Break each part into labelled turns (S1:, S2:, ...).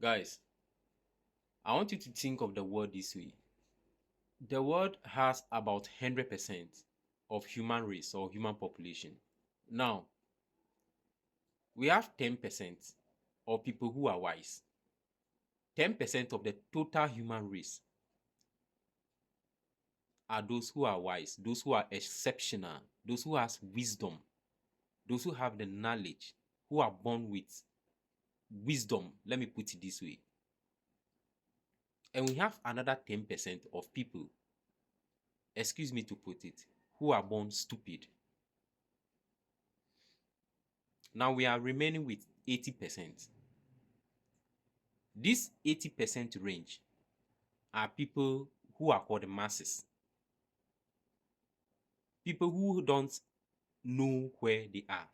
S1: Guys, I want you to think of the world this way. The world has about 100% of human race or human population. Now, we have 10% of people who are wise. 10% of the total human race are those who are wise, those who are exceptional, those who has wisdom, those who have the knowledge, who are born with wisdom. Let me put it this way. And we have another 10% of people, excuse me to put it, who are born stupid. Now we are remaining with 80%. This 80% range are people who are called the masses. People who don't know where they are.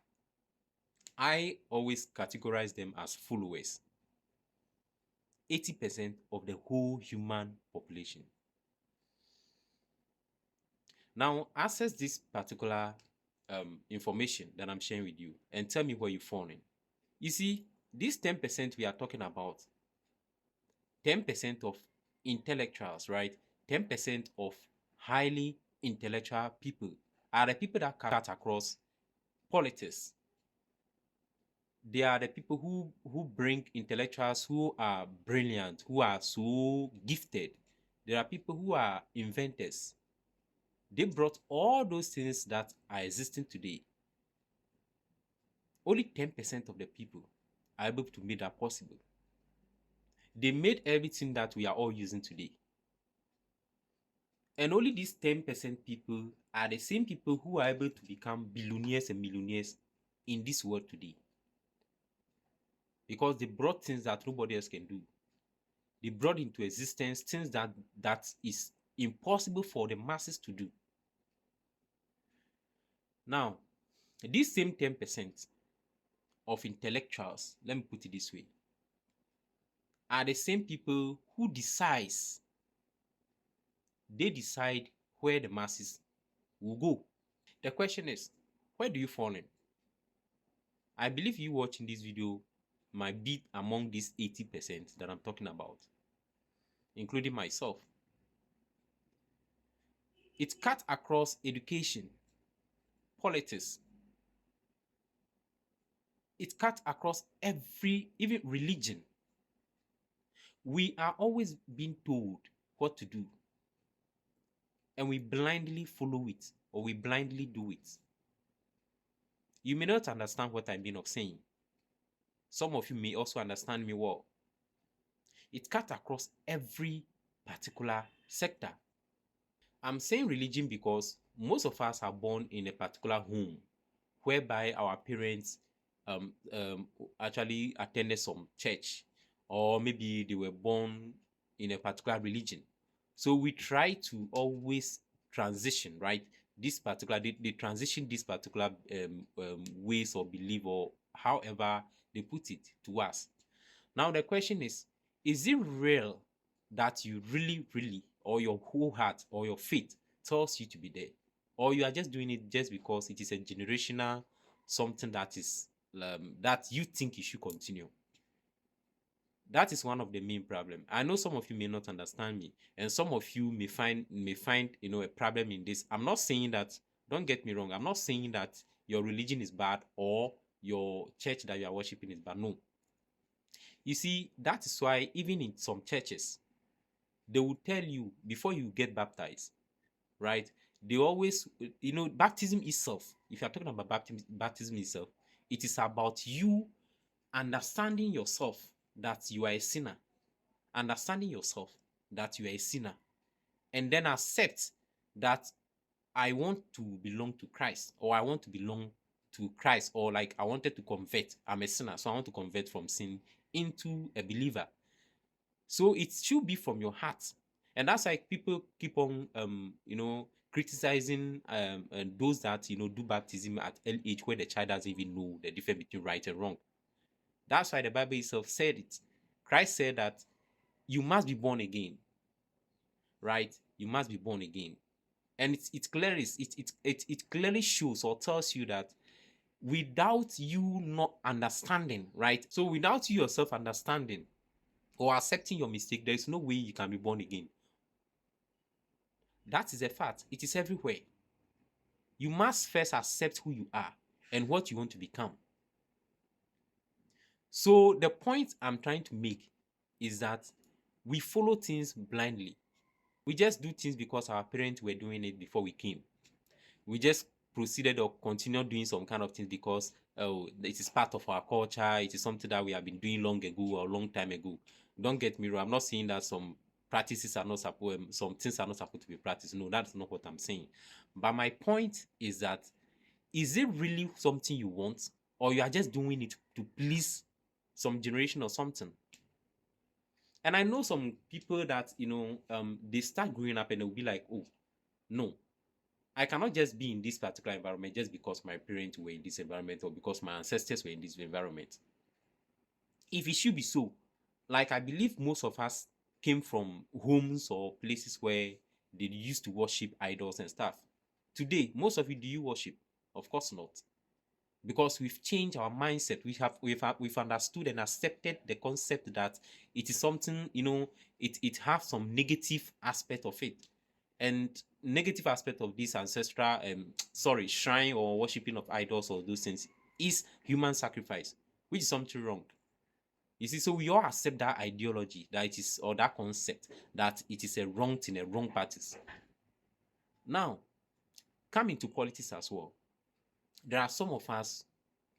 S1: I always categorize them as followers. 80% of the whole human population. Now, access this particular information that I'm sharing with you and tell me where you fall in. You see, this 10% we are talking about, 10% of intellectuals, right? 10% of highly intellectual people are the people that cut across politics. They are the people who bring intellectuals who are brilliant, who are so gifted. There are people who are inventors. They brought all those things that are existing today. Only 10% of the people are able to make that possible. They made everything that we are all using today. And only these 10% people are the same people who are able to become billionaires and millionaires in this world today. Because they brought things that nobody else can do. They brought into existence things that is impossible for the masses to do. Now, these same 10% of intellectuals, let me put it this way, are the same people who they decide where the masses will go. The question is, where do you fall in? I believe you watching this video might be among these 80% that I'm talking about, including myself. It cuts across education, politics. It cuts across even religion. We are always being told what to do, and we blindly follow it, or we blindly do it. You may not understand what I mean of saying. Some of you may also understand me well. It cuts across every particular sector. I'm saying religion because most of us are born in a particular home whereby our parents actually attended some church, or maybe they were born in a particular religion. So we try to always transition, right? They transition this particular ways or belief, or however they put it to us. Now the question is it real that you really, or your whole heart or your faith tells you to be there, or you are just doing it just because it is a generational something that is that you think you should continue? That is one of the main problem. I know some of you may not understand me, and some of you may find a problem in this. I'm not saying that, don't get me wrong, I'm not saying that your religion is bad or your church that you are worshiping is bad. No. You see, that is why even in some churches, they will tell you before you get baptized, right? They always, baptism itself, if you're talking about baptism itself, it is about you understanding yourself that you are a sinner, understanding yourself that you are a sinner, and then accept that I want to belong to Christ, or I want to belong to Christ, or like I wanted to convert. I'm a sinner, so I want to convert from sin into a believer. So it should be from your heart. And that's why people keep on criticizing those that do baptism at early age, where the child doesn't even know the difference between right and wrong. That's why the Bible itself said it. Christ said that you must be born again, right? You must be born again. And it clearly shows or tells you that without you not understanding, right? So without you yourself understanding or accepting your mistake, there is no way you can be born again. That is a fact. It is everywhere. You must first accept who you are and what you want to become. So the point I'm trying to make is that we follow things blindly. We just do things because our parents were doing it before we came. We just proceeded or continued doing some kind of things because it is part of our culture. It is something that we have been doing long ago or a long time ago. Don't get me wrong. I'm not saying that some practices are not supposed, some things are not supposed to be practiced. No, that's not what I'm saying. But my point is that, is it really something you want, or you are just doing it to please some generation or something? And I know some people that, they start growing up and they'll be like, oh, no, I cannot just be in this particular environment just because my parents were in this environment or because my ancestors were in this environment. If it should be so, like I believe most of us came from homes or places where they used to worship idols and stuff. Today, most of you, do you worship? Of course not. Because we've changed our mindset. We've understood and accepted the concept that it is something, it has some negative aspect of it. And negative aspect of this ancestral shrine or worshipping of idols or those things is human sacrifice, which is something wrong. You see, so we all accept that ideology, that it is, or that concept, that it is a wrong thing, a wrong practice. Now, come into politics as well. There are some of us,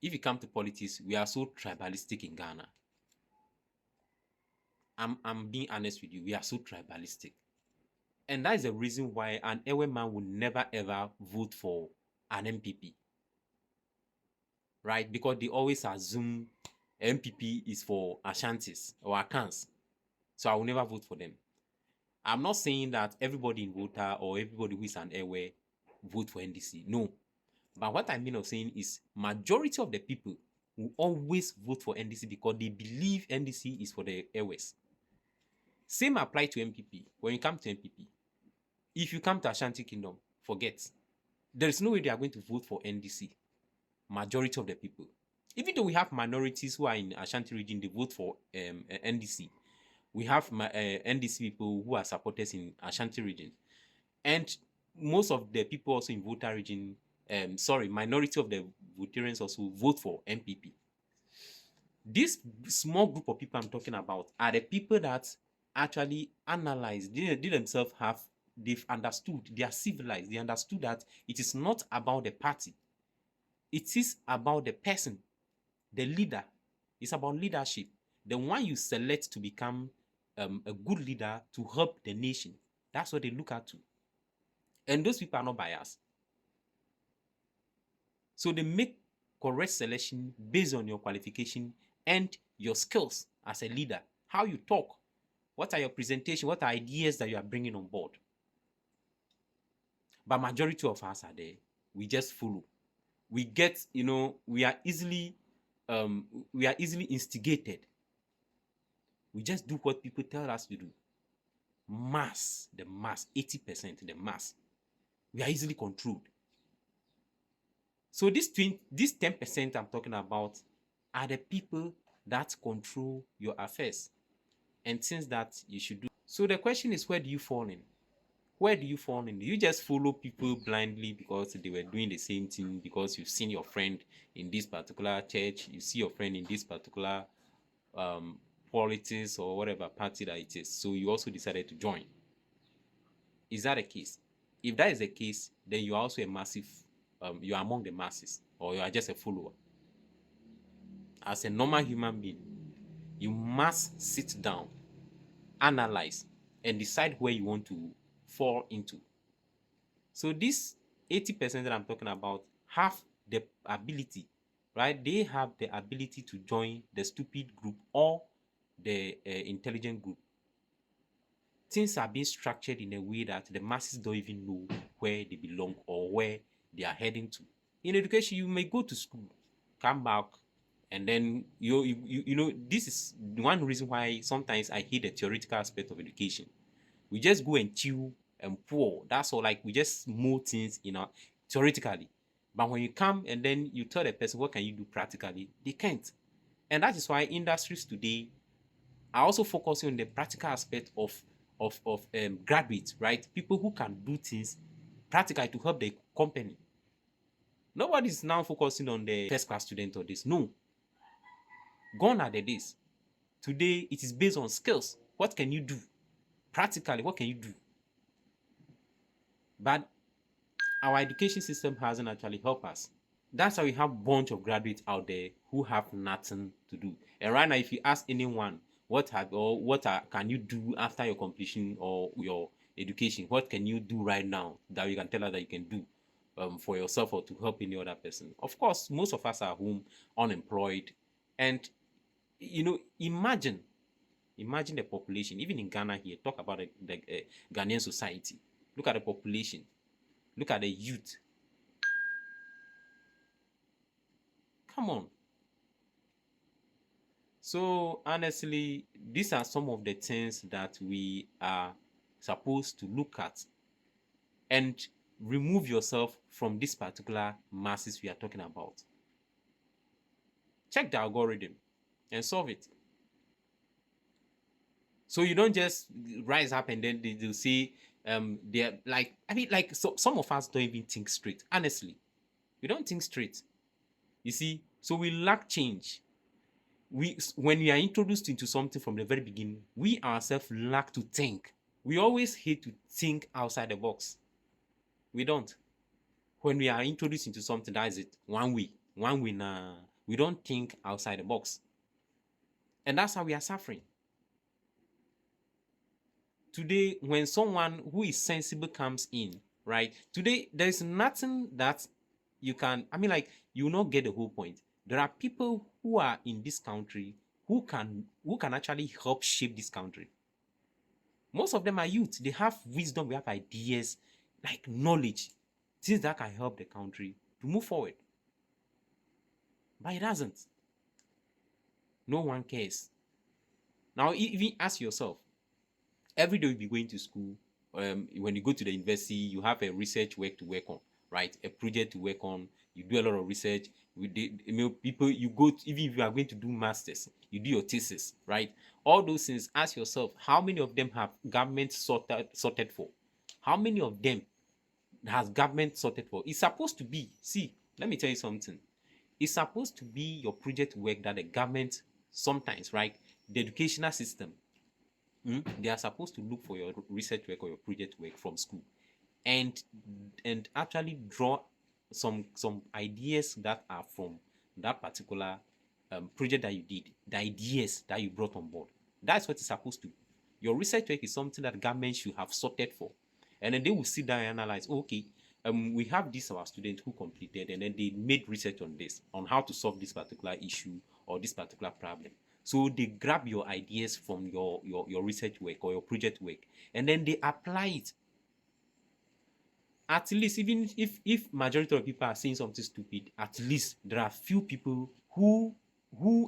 S1: if you come to politics, we are so tribalistic in Ghana. I'm being honest with you, we are so tribalistic. And that is the reason why an Ewe man will never ever vote for an MPP. Right? Because they always assume MPP is for Ashantis or Akans. So I will never vote for them. I'm not saying that everybody in Volta or everybody who is an Ewe vote for NDC. No. But what I mean of saying is majority of the people will always vote for NDC because they believe NDC is for the Ewes. Same apply to MPP. When you come to MPP, if you come to Ashanti Kingdom, forget. There is no way they are going to vote for NDC. Majority of the people. Even though we have minorities who are in Ashanti region, they vote for NDC. We have NDC people who are supporters in Ashanti region. And most of the people also in Volta region, minority of the Voltarians also vote for MPP. This small group of people I'm talking about are the people that actually analyze, they themselves they've understood, they are civilized, they understood that it is not about the party. It is about the person, the leader. It's about leadership. The one you select to become a good leader to help the nation. That's what they look at too. And those people are not biased. So they make correct selection based on your qualification and your skills as a leader. How you talk. What are your presentation? What are ideas that you are bringing on board? But majority of us are there. We just follow. We get, we are easily instigated. We just do what people tell us to do. The mass, 80%, the mass. We are easily controlled. So this 10% I'm talking about are the people that control your affairs and things that you should do. So the question is, where do you fall in? Where do you fall in? Do you just follow people blindly because they were doing the same thing, because you've seen your friend in this particular church, you see your friend in this particular politics or whatever party that it is, so you also decided to join? Is that a case? If that is the case, then you are also a massive, you are among the masses, or you are just a follower. As a normal human being, you must sit down, analyze, and decide where you want to fall into. So this 80% that I'm talking about have the ability, right? They have the ability to join the stupid group or the intelligent group. Things are being structured in a way that the masses don't even know where they belong or where they are heading to. In education, you may go to school, come back, and then this is one reason why sometimes I hate the theoretical aspect of education. We just go and chew and pour. That's all. Like, we just mold things theoretically. But when you come and then you tell the person, what can you do practically? They can't. And that is why industries today I also focus on the practical aspect of graduates, right? People who can do things practically to help the company. Nobody's now focusing on the first class student or this. No, gone are the days. Today it is based on skills. What can you do? Practically, what can you do? But our education system hasn't actually helped us. That's why we have a bunch of graduates out there who have nothing to do. And right now, if you ask anyone can you do after your completion or your education, what can you do right now that you can tell us that you can do for yourself or to help any other person? Of course, most of us are home unemployed, and imagine the population. Even in Ghana here, talk about the Ghanaian society. Look at the population. Look at the youth. Come on. So honestly, these are some of the things that we are supposed to look at and remove yourself from this particular masses we are talking about. Check the algorithm and solve it. So you don't just rise up and then they'll say they're like so some of us don't even think straight. Honestly, we don't think straight. You see, so we lack change. When we are introduced into something from the very beginning, we ourselves lack to think. We always hate to think outside the box. We don't. When we are introduced into something, that is it. One way. Nah. We don't think outside the box. And that's how we are suffering. Today, when someone who is sensible comes in, right? Today, there is nothing that you can, you will not get the whole point. There are people who are in this country who can actually help shape this country. Most of them are youth. They have wisdom, we have ideas, like knowledge, things that can help the country to move forward. But it doesn't. No one cares. Now, even ask yourself, every day you'll be going to school. When you go to the university, you have a research work to work on, right? A project to work on. You do a lot of research. People, you go to, even if you are going to do masters, you do your thesis, right? All those things. Ask yourself, how many of them have government sorted for? How many of them has government sorted for? It's supposed to be. See, let me tell you something. It's supposed to be your project work that the government sometimes, right? The educational system, they are supposed to look for your research work or your project work from school, and actually draw some ideas that are from that particular project that you did, the ideas that you brought on board. That's what it's supposed to be. Your research work is something that government should have sorted for, and then they will sit down and analyze. Okay, we have this our student who completed, and then they made research on this, on how to solve this particular issue or this particular problem. So they grab your ideas from your research work or your project work, and then they apply it. At least, even if majority of people are saying something stupid, at least there are few people who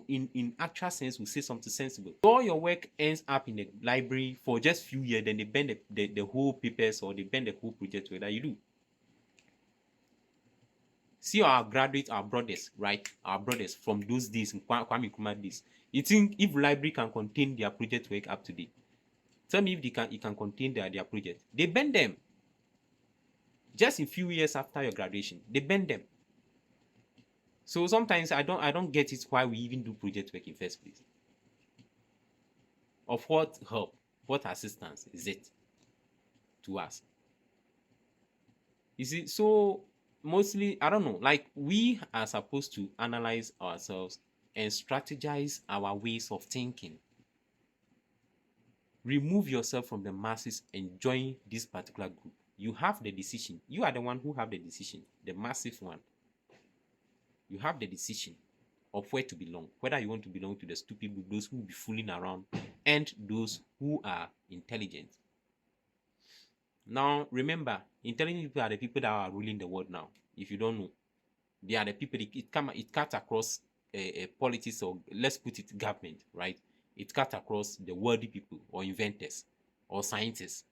S1: in actual sense will say something sensible. So all your work ends up in the library for just few years, then they bend the whole papers or they bend the whole project work that you do. See our graduates, our brothers, right? Our brothers from those days, in Kwame Nkrumah days. You think if library can contain their project work up to date? Tell me if it can contain their project. They bend them. Just a few years after your graduation, they bend them. So sometimes I don't get it why we even do project work in first place. Of what help, what assistance is it to us? You see, so mostly, I don't know, like we are supposed to analyze ourselves and strategize our ways of thinking. Remove yourself from the masses and join this particular group. You have the decision. You are the one who have the decision, the massive one. You have the decision of where to belong, whether you want to belong to the stupid group, those who will be fooling around, and those who are intelligent. Now, remember, intelligent people are the people that are ruling the world now. If you don't know, they are the people. It cuts across politics, or let's put it government, right? It cuts across the worldly people or inventors or scientists,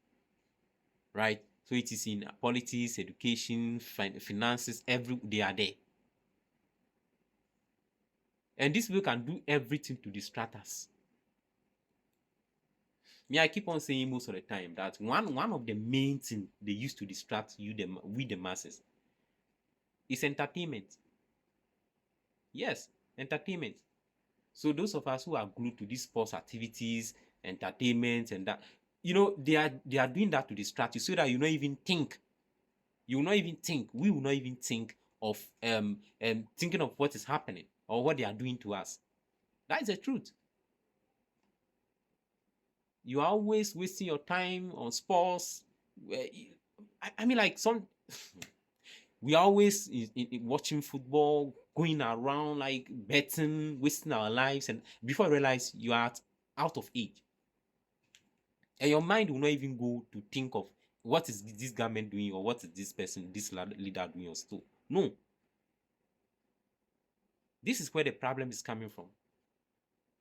S1: right? So it is in politics, education, finances, they are there. And these people can do everything to distract us. Me, I keep on saying most of the time that one of the main things they used to distract you, we the masses, is entertainment. Yes, entertainment. So those of us who are glued to these sports activities, entertainment, and that, they are doing that to distract you so that you not even think. You will not even think. We will not even think of thinking of what is happening or what they are doing to us. That is the truth. You are always wasting your time on sports. I mean, like we are always watching football, going around like betting, wasting our lives, and before I realize you are out of age, and your mind will not even go to think of what is this government doing or what is this person, this leader doing or so. No, this is where the problem is coming from.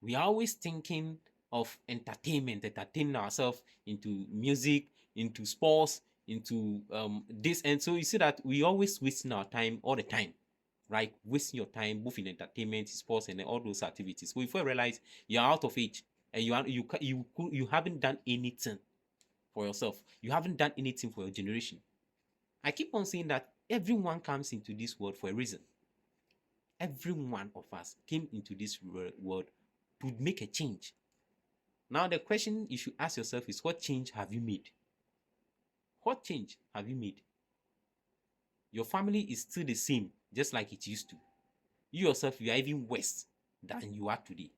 S1: We are always thinking of entertainment, entertaining ourselves into music, into sports, into this, and so you see that we always wasting our time all the time, right? Wasting your time both in entertainment, sports, and all those activities. So before you realize you're out of age and you haven't done anything for yourself, you haven't done anything for your generation. I keep on saying that everyone comes into this world for a reason. Every one of us came into this world to make a change. Now, the question you should ask yourself is, what change have you made? What change have you made? Your family is still the same, just like it used to. You yourself, you are even worse than you are today.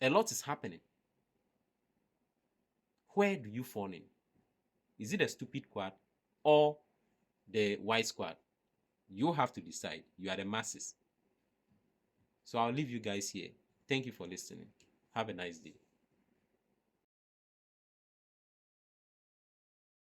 S1: A lot is happening. Where do you fall in? Is it the stupid squad or the wise squad? You have to decide. You are the masses. So I'll leave you guys here. Thank you for listening. Have a nice day.